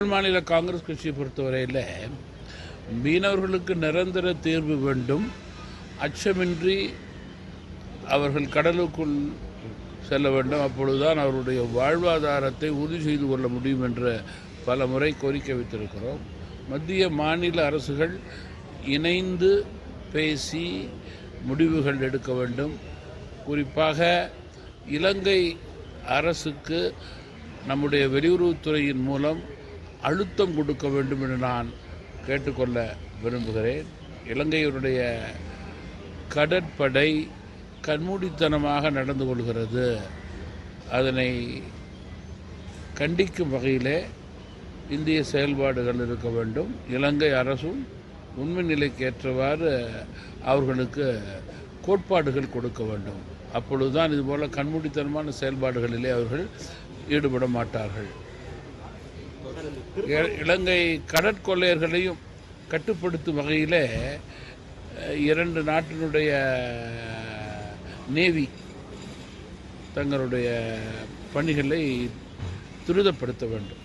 மாநில காங்கிரஸ் கட்சியை பொறுத்தவரையில் மீனவர்களுக்கு நிரந்தர தீர்வு வேண்டும், அச்சமின்றி அவர்கள் கடலுக்குள் செல்ல வேண்டும், அப்பொழுதுதான் அவருடைய வாழ்வாதாரத்தை உறுதி செய்து கொள்ள முடியும் என்ற பல முறை கோரிக்கை வைத்திருக்கிறோம். மத்திய மாநில அரசுகள் இணைந்து பேசி முடிவுகள் எடுக்க வேண்டும். குறிப்பாக இலங்கை அரசுக்கு நம்முடைய வெளியுறவுத்துறையின் மூலம் அழுத்தம் கொடுக்க வேண்டும் என்று நான் கேட்டுக்கொள்ள விரும்புகிறேன். இலங்கையினுடைய கடற்படை கண்மூடித்தனமாக நடந்து கொள்கிறது. அதனை கண்டிக்கும் வகையிலே இந்திய செயல்பாடுகள் இருக்க வேண்டும். இலங்கை அரசும் உண்மை நிலைக்கு ஏற்றவாறு அவர்களுக்கு கோட்பாடுகள் கொடுக்க வேண்டும். அப்பொழுதுதான் இதுபோல் கண்மூடித்தனமான செயல்பாடுகளிலே அவர்கள் ஈடுபட மாட்டார்கள். இலங்கை கடற்கொள்ளையர்களையும் கட்டுப்படுத்தும் வகையில் இரண்டு நாட்டினுடைய நேவி தங்களுடைய பணிகளை துரிதப்படுத்த வேண்டும்.